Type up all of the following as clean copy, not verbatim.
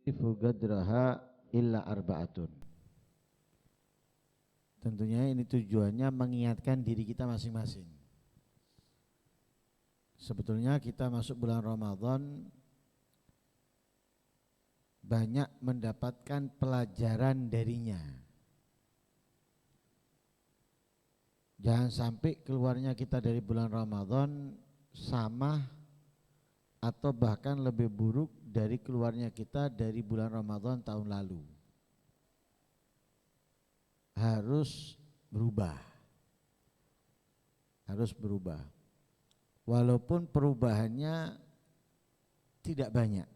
ifu gadraha illa arba'atun. Tentunya ini tujuannya mengingatkan diri kita masing-masing. Sebetulnya kita masuk bulan Ramadan banyak mendapatkan pelajaran darinya. Jangan sampai keluarnya kita dari bulan Ramadan sama atau bahkan lebih buruk dari keluarnya kita dari bulan Ramadan tahun lalu. Harus berubah. Harus berubah. Walaupun perubahannya tidak banyak,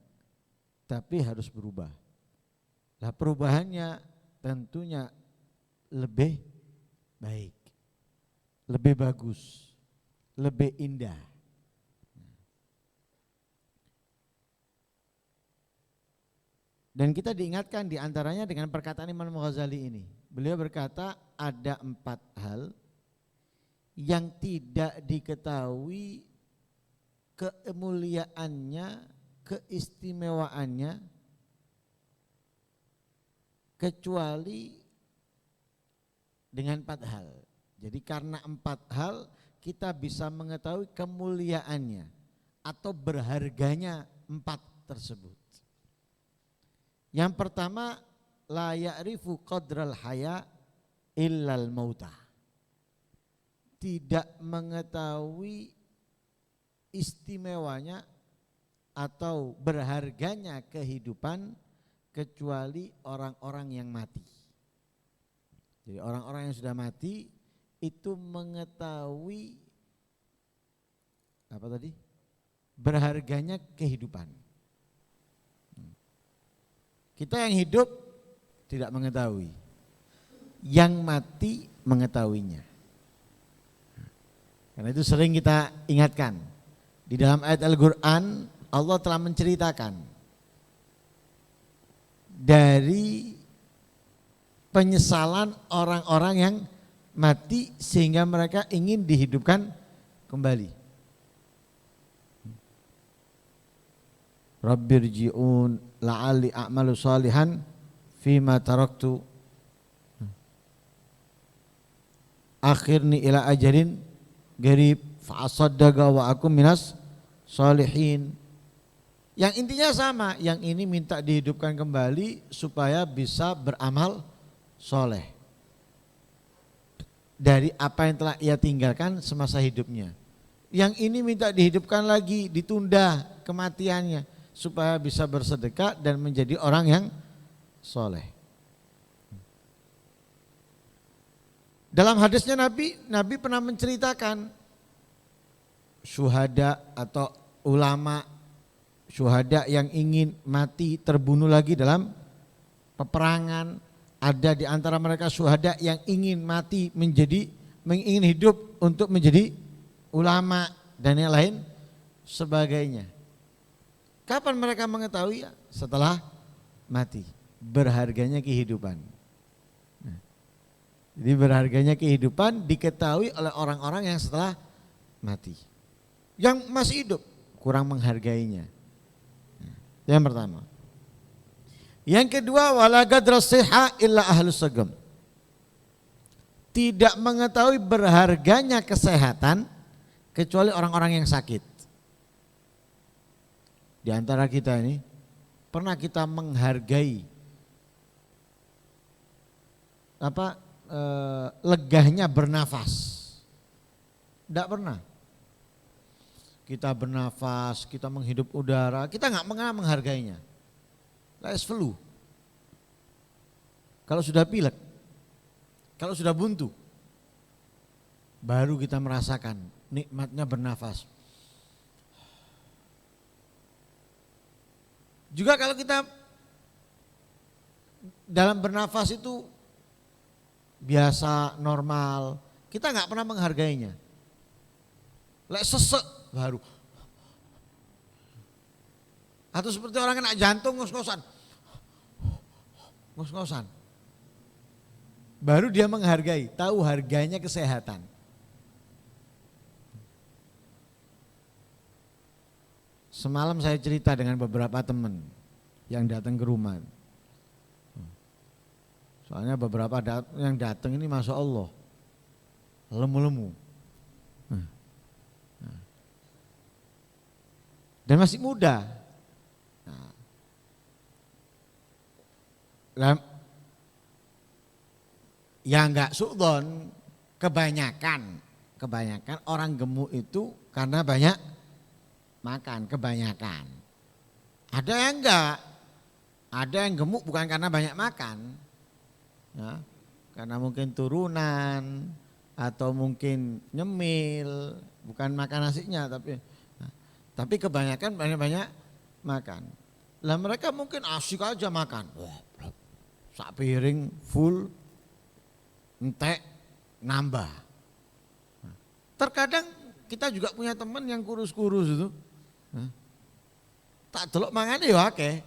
tapi harus berubah. Nah, perubahannya tentunya lebih baik, lebih bagus, lebih indah. Dan kita diingatkan diantaranya dengan perkataan Imam Ghazali ini. Beliau berkata ada 4 hal yang tidak diketahui kemuliaannya, keistimewaannya kecuali dengan 4 hal. Jadi karena 4 hal kita bisa mengetahui kemuliaannya atau berharganya 4 tersebut. Yang pertama, la ya'rifu qadral haya illal mauta. Tidak mengetahui istimewanya atau berharganya kehidupan kecuali orang-orang yang mati. Jadi orang-orang yang sudah mati itu mengetahui apa tadi? Berharganya kehidupan. Kita yang hidup tidak mengetahui, yang mati mengetahuinya. Karena itu sering kita ingatkan, di dalam ayat Al-Quran Allah telah menceritakan dari penyesalan orang-orang yang mati sehingga mereka ingin dihidupkan kembali. Rabbirji'un la'alli a'malu salihan fima taraktu akhirni ila ajalin garib fa'asaddaqa wa akum minas salihin. Yang intinya sama, yang ini minta dihidupkan kembali supaya bisa beramal soleh dari apa yang telah ia tinggalkan semasa hidupnya. Yang ini minta dihidupkan lagi, ditunda kematiannya supaya bisa bersedekah dan menjadi orang yang soleh. Dalam hadisnya Nabi pernah menceritakan syuhada atau ulama syuhada yang ingin mati terbunuh lagi dalam peperangan. Ada di antara mereka syuhada yang ingin mati ingin hidup untuk menjadi ulama dan yang lain sebagainya. Kapan mereka mengetahui? Setelah mati. Berharganya kehidupan. Nah, jadi berharganya kehidupan diketahui oleh orang-orang yang setelah mati. Yang masih hidup kurang menghargainya. Nah, yang pertama. Yang kedua, wala gadra siha illa ahlus sagam. Tidak mengetahui berharganya kesehatan kecuali orang-orang yang sakit. Di antara kita ini pernah kita menghargai legahnya bernafas? Tidak pernah. Kita bernafas, kita menghidup udara, kita nggak pernah menghargainya. Les flu. Kalau sudah pilek, kalau sudah buntu, baru kita merasakan nikmatnya bernafas. Juga kalau kita dalam bernafas itu biasa, normal, kita nggak pernah menghargainya. Lek sesek baru. Atau seperti orang kena jantung ngos-ngosan. Ngos-ngosan. Baru dia menghargai, tahu harganya kesehatan. Semalam saya cerita dengan beberapa teman. yang datang ke rumah. Soalnya beberapa yang datang ini Masya Allah lemu-lemu. Dan masih muda. Ya enggak su'dzon, kebanyakan orang gemuk itu karena banyak makan, kebanyakan. Ada yang enggak, ada yang gemuk bukan karena banyak makan, ya, karena mungkin turunan atau mungkin nyemil, bukan makan nasinya tapi kebanyakan banyak makan. Lah mereka mungkin asik aja makan, sak piring full, entek nambah. Terkadang kita juga punya teman yang kurus-kurus itu, tak delok mangane ya akeh.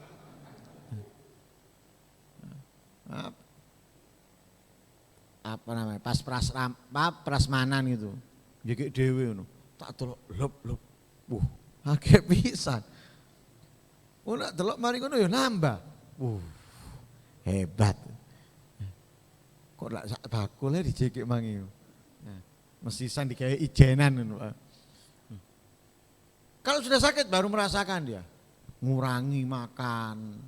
Apa namanya? Pas prasmanan gitu. Jekik dhewe ngono. Tak delok lop. Akeh pisan. Ora delok mari ngono ya nambah. Hebat. Kok lak sak bakule dijekik mangi. Mesisan digawe ijenan ngono. Kalau sudah sakit baru merasakan dia. Ngurangi makan.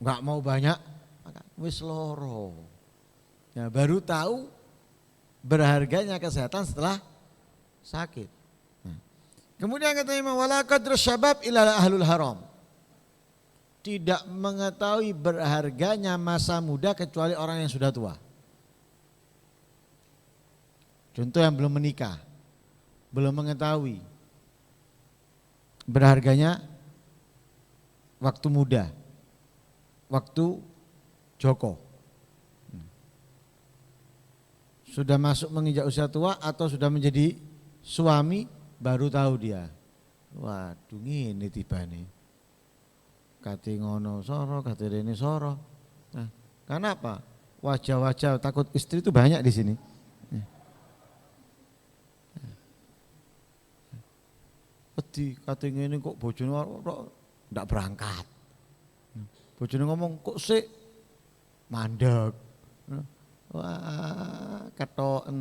Enggak mau banyak makan. Wis loro. Ya, baru tahu berharganya kesehatan setelah sakit. Kemudian kata Imam wala qadru syabab illa ahlul haram. Tidak mengetahui berharganya masa muda kecuali orang yang sudah tua. Contoh yang belum menikah, belum mengetahui berharganya waktu muda, waktu Joko. Sudah masuk menginjak usia tua atau sudah menjadi suami baru tahu dia. Waduh ngene tibane. Kate ngono soro, kate rene soro. Nah, karena apa? Wajah-wajah takut istri itu banyak di sini. Wedi kate ngene kok bojone ndak berangkat. Bojone ngomong kok sik mandek. Wah, ketoken.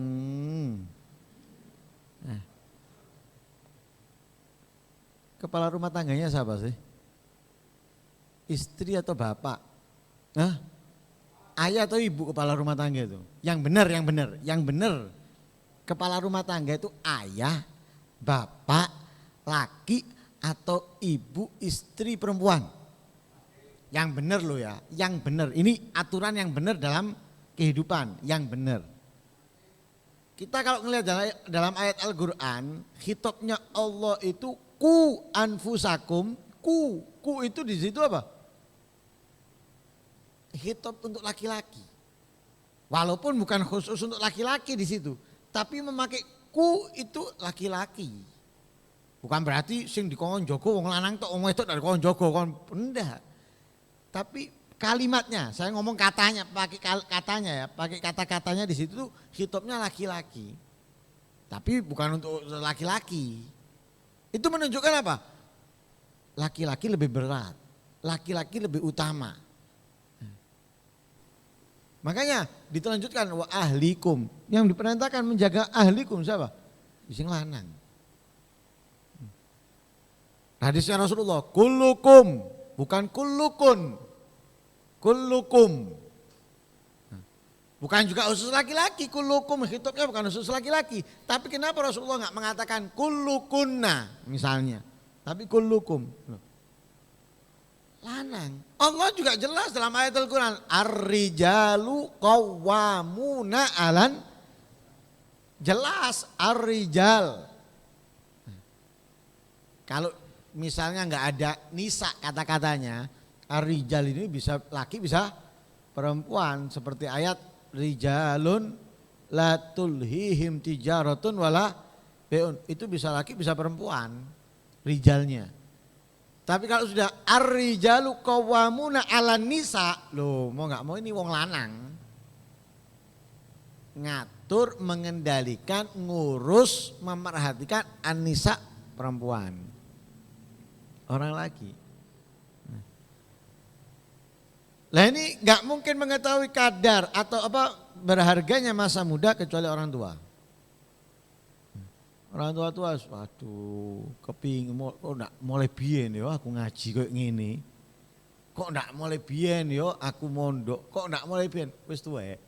Kepala rumah tangganya siapa sih? Istri atau bapak? Ayah atau ibu kepala rumah tangga itu? Yang benar. Kepala rumah tangga itu ayah, bapak, laki atau ibu istri perempuan. Yang benar loh ya, yang benar. Ini aturan yang benar dalam kehidupan, yang benar. Kita kalau melihat dalam ayat Al-Quran, khitabnya Allah itu ku anfusakum, ku itu di situ apa? Khitab untuk laki-laki. Walaupun bukan khusus untuk laki-laki di situ, tapi memakai ku itu laki-laki. Bukan berarti sing dikon Joko wong lanang tok wong wedok dari kon Joko kon enggak. Tapi kalimatnya, saya ngomong katanya, pakai katanya ya, pakai kata-katanya di situ tuh khitabnya laki-laki. Tapi bukan untuk laki-laki. Itu menunjukkan apa? Laki-laki lebih berat, laki-laki lebih utama. Makanya dilanjutkan wa ahlikum, yang diperintahkan menjaga ahlikum siapa? Sing lanang. Hadisnya Rasulullah, kullukum, bukan kullukun. Kullukum. Bukan juga khusus laki-laki, kullukum khitabnya bukan khusus laki-laki. Tapi kenapa Rasulullah enggak mengatakan kullukunna misalnya, tapi kullukum. Lanang. Allah juga jelas dalam ayat Al-Quran, ar-rijalu qawwamuna alan, jelas ar-rijal. Kalau misalnya enggak ada nisa kata-katanya, ar-rijal ini bisa laki bisa perempuan, seperti ayat rijalun la tulhihim tijaratun wala beun, itu bisa laki bisa perempuan rijalnya. Tapi kalau sudah ar-rijalu qawwamuna 'alan nisa, loh mau enggak mau ini wong lanang. Ngatur, mengendalikan, ngurus, memerhatikan an-nisa perempuan. Orang laki. Lah ini nggak mungkin mengetahui kadar atau apa berharganya masa muda kecuali orang tua. Orang tua, waduh, kepingin kok ndak mulai biyen yo aku ngaji kayak gini. Kok ndak mulai biyen yo aku mondok, kok ndak mulai biyen wis tuwek.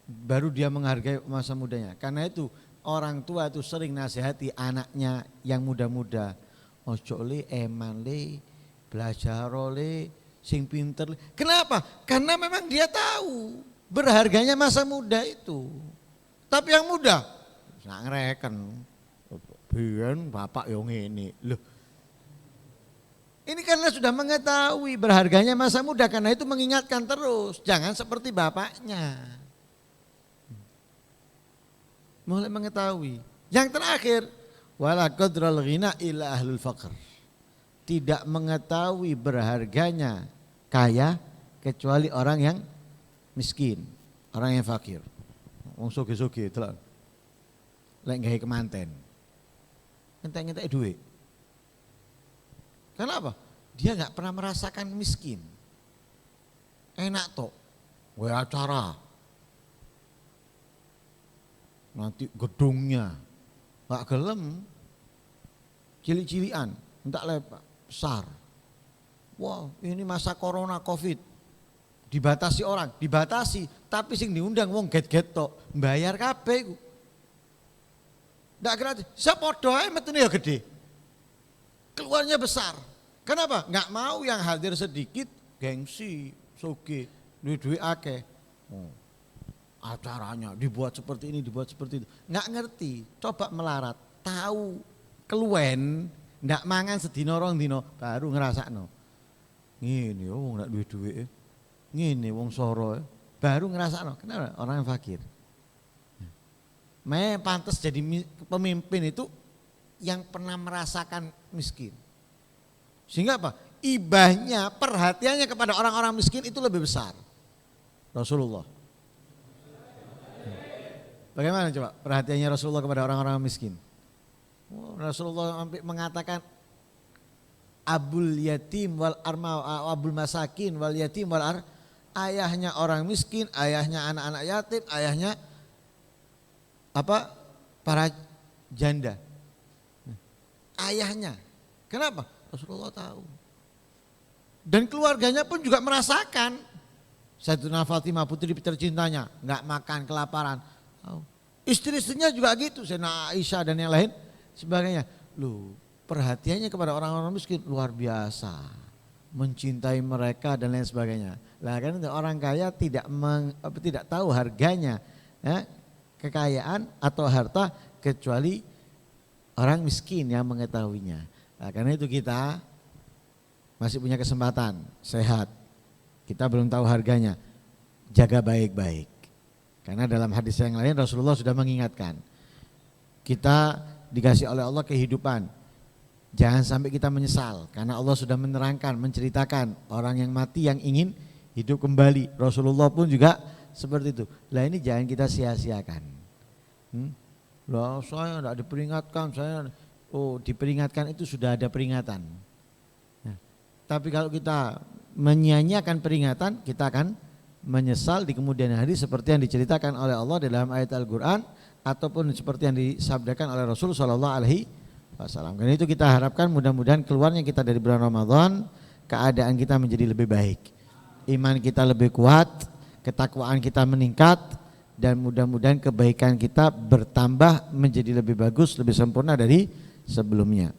Baru dia menghargai masa mudanya. Karena itu orang tua itu sering nasihati anaknya yang muda-muda. Ojo le eman le, belajar le, sing pinter le. Kenapa? Karena memang dia tahu berharganya masa muda itu. Tapi yang muda nak ngereken. Biyen bapak yo ngene. Loh. Ini karena sudah mengetahui berharganya masa muda, karena itu mengingatkan terus, jangan seperti bapaknya. Mulai mengetahui. Yang terakhir, wala qadral ghina illa ahlul faqr. Tidak mengetahui berharganya kaya kecuali orang yang miskin, orang yang fakir. Wong sugih-sugih delok. Lek gawe kemanten. Entek-entek duit. Kenapa? Dia nggak pernah merasakan miskin. Enak tok. Wae acara. Nanti gedungnya nggak gelem, cilik-cilian, entak lepak, besar. Wow, ini masa corona covid, dibatasi orang, tapi sing diundang wong get-get tok, bayar kabeh iku. Ndak gratis, sepodo ae metune ya gede. Keluarnya besar. Kenapa? Nggak mau yang hadir sedikit, gengsi, sugih, duit-duit akeh. Oh. Acaranya dibuat seperti ini, dibuat seperti itu. Nggak ngerti, coba melarat, tahu keluwen, nggak mangan sedino rong dino, baru ngerasakno. Ngene wong ndak duwe-duwe. Ngene wong soro, baru ngerasakno. Kenapa? Orang yang fakir. Pantas jadi pemimpin itu yang pernah merasakan miskin. Sehingga apa? Ibahnya, perhatiannya kepada orang-orang miskin itu lebih besar. Rasulullah. Bagaimana coba perhatiannya Rasulullah kepada orang-orang miskin? Rasulullah mengatakan abul yatim wal arma, abul masakin wal yatim wal ar, ayahnya orang miskin, ayahnya anak-anak yatim, ayahnya apa? Para janda. Ayahnya. Kenapa? Rasulullah tahu. Dan keluarganya pun juga merasakan. Sayyidatina Fatimah putri tercintanya nggak makan kelaparan. Istri-istrinya juga gitu, Sayyidina Aisyah dan yang lain sebagainya. Loh, perhatiannya kepada orang-orang miskin luar biasa. Mencintai mereka dan lain sebagainya. Lah kan orang kaya tidak tahu harganya ya, kekayaan atau harta kecuali orang miskin yang mengetahuinya. Nah, karena itu kita masih punya kesempatan sehat. Kita belum tahu harganya. Jaga baik-baik. Karena dalam hadis yang lain Rasulullah sudah mengingatkan. Kita dikasih oleh Allah kehidupan. Jangan sampai kita menyesal. Karena Allah sudah menerangkan, menceritakan orang yang mati yang ingin hidup kembali. Rasulullah pun juga seperti itu. Lah ini jangan kita sia-siakan. Lah saya tidak diperingatkan. Diperingatkan itu sudah ada peringatan. Nah, tapi kalau kita menyia-nyiakan peringatan, kita akan menyesal di kemudian hari seperti yang diceritakan oleh Allah dalam ayat Al-Quran ataupun seperti yang disabdakan oleh Rasul SAW. Karena itu kita harapkan mudah-mudahan keluarnya kita dari bulan Ramadan, keadaan kita menjadi lebih baik, iman kita lebih kuat, ketakwaan kita meningkat, dan mudah-mudahan kebaikan kita bertambah menjadi lebih bagus, lebih sempurna dari sebelumnya.